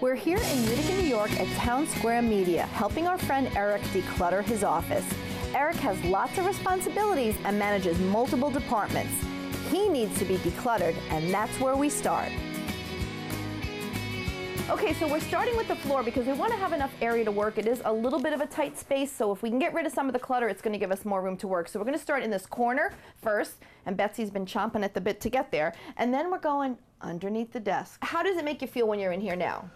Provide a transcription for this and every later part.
We're here in Utica, New York at Town Square Media, helping our friend Eric declutter his office. Eric has lots of responsibilities and manages multiple departments. He needs to be decluttered, and that's where we start. Okay, so we're starting with the floor because we want to have enough area to work. It is a little bit of a tight space, so if we can get rid of some of the clutter, it's going to give us more room to work. So we're going to start in this corner first, and Betsy's been chomping at the bit to get there, and then we're going underneath the desk. How does it make you feel when you're in here now?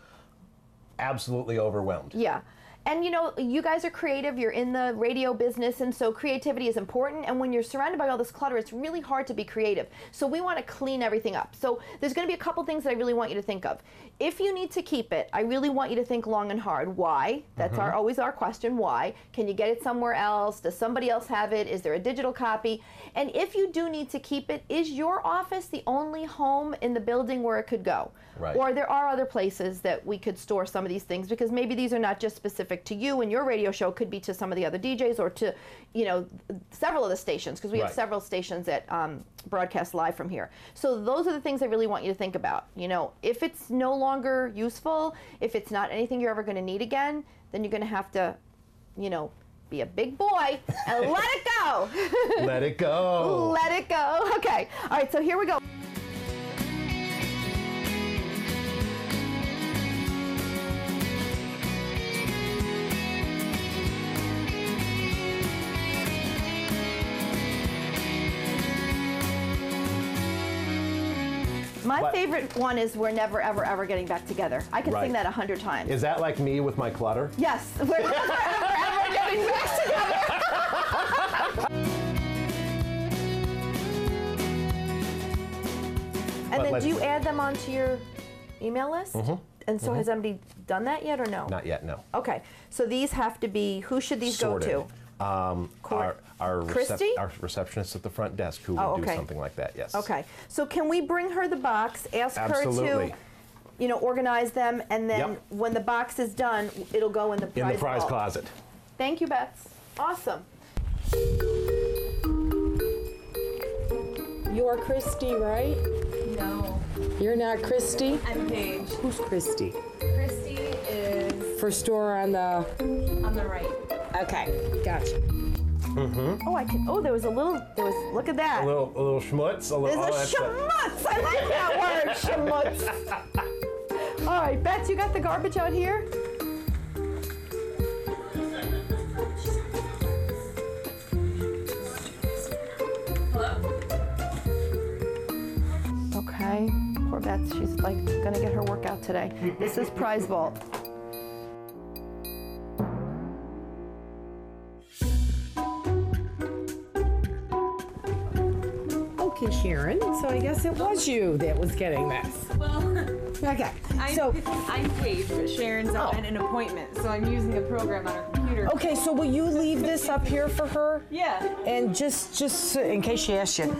Absolutely overwhelmed. Yeah. And you know, you guys are creative, you're in the radio business, and so creativity is important, and when you're surrounded by all this clutter, it's really hard to be creative. So we want to clean everything up. So there's going to be a couple things that I really want you to think of. If you need to keep it, I really want you to think long and hard. Why? That's always our question. Why? Can you get it somewhere else? Does somebody else have it? Is there a digital copy? And if you do need to keep it, is your office the only home in the building where it could go? Right. Or there are other places that we could store some of these things, because maybe these are not just specific to you and your radio show, could be to some of the other DJs or to, you know, several of the stations, because we have several stations that broadcast live from here. So those are the things I really want you to think about. You know, if it's no longer useful, if it's not anything you're ever going to need again, then you're going to have to, you know, be a big boy and let it go. Let it go. Let it go. Okay. All right, so here we go. My favorite one is "We're never, ever, ever getting back together." I could sing that 100 times. Is that like me with my clutter? Yes. We're never, ever, ever getting back together. And then do you add them onto your email list? And so has anybody done that yet or no? Not yet, no. Okay. So these have to be, who should these go to? Our receptionist at the front desk who would do something like that, yes. Okay. So can we bring her the box, ask her Absolutely. to, you know, organize them, and then when the box is done, it'll go in the prize vault. closet. Thank you, Bets. Awesome. You're Christy, right? No. You're not Christy? I'm Paige. Who's Christy? Christy is For store on the... on the right. Okay, gotcha. Oh, I can. Oh, there was. Look at that. A little schmutz. There's a schmutz. I like that word, schmutz. All right, Bets, you got the garbage out here? Hello? Okay. Poor Bets. She's like gonna get her workout today. This is prize vault. Okay, Sharon, so I guess it was you that was getting this. Well, Okay, I'm Paige, but Sharon's on an appointment, so I'm using the program on her computer. okay, so will you leave this up here for her? Yeah. And just in case she asks you,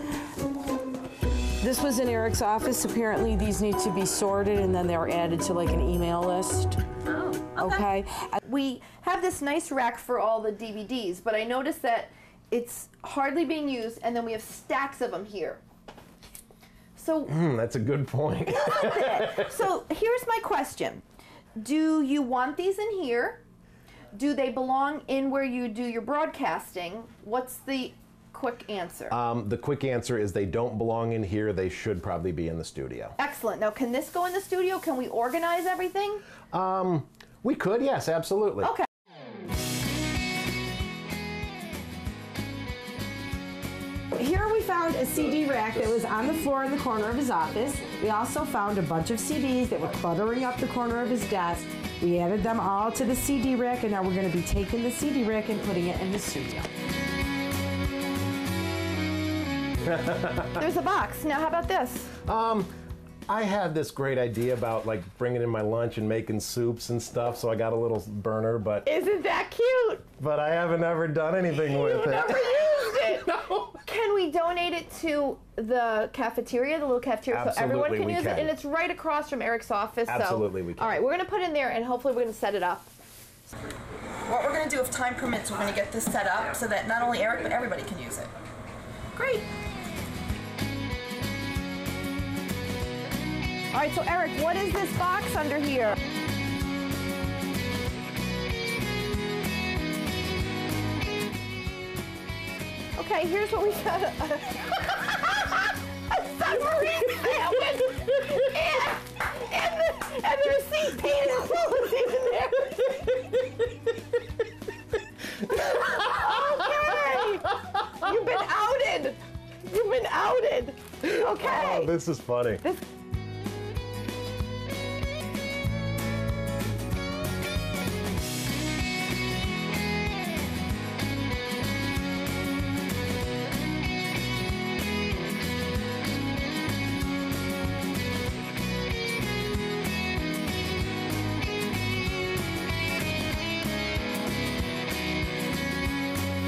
this was in Eric's office. Apparently these need to be sorted and then they're added to like an email list. Oh, Okay? We have this nice rack for all the DVDs, but I noticed that it's hardly being used, and then we have stacks of them here. So That's a good point. So here's my question. Do you want these in here? Do they belong in where you do your broadcasting? What's the quick answer? The quick answer is they don't belong in here. They should probably be in the studio. Excellent. Now, can this go in the studio? Can we organize everything? We could, yes, absolutely. Okay. Here we found a CD rack that was on the floor in the corner of his office. We also found a bunch of CDs that were cluttering up the corner of his desk. We added them all to the CD rack, and now we're going to be taking the CD rack and putting it in the studio. There's a box. Now, how about this? I had this great idea about like bringing in my lunch and making soups and stuff, so I got a little burner, but Isn't that cute? I haven't ever done anything with it. Never used it. No. Can we donate it to the cafeteria, the little cafeteria, so everyone Absolutely, can we use it? can. And it's right across from Eric's office. Absolutely, so. we can. All right, we're going to put it in there, and hopefully we're going to set it up. What we're going to do, if time permits, we're going to get this set up so that not only Eric, but everybody can use it. Great. All right, so Eric, what is this box under here? Okay, here's what we said. A submarine sandwich! And the receipt paid in full is even there. Okay! You've been outed! You've been outed! Okay. Oh, this is funny.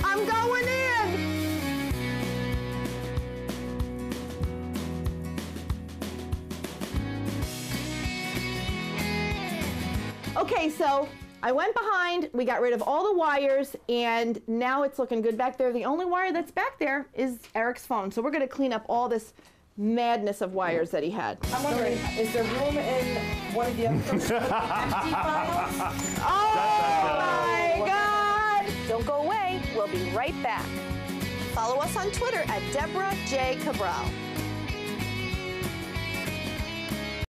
I'm going in! Okay, so I went behind, we got rid of all the wires, and now it's looking good back there. The only wire that's back there is Eric's phone. So we're gonna clean up all this madness of wires that he had. I'm wondering, is there room in one of the other empty files? Oh my God! Don't go away, we'll be right back. Follow us on Twitter at Deborah J. Cabral.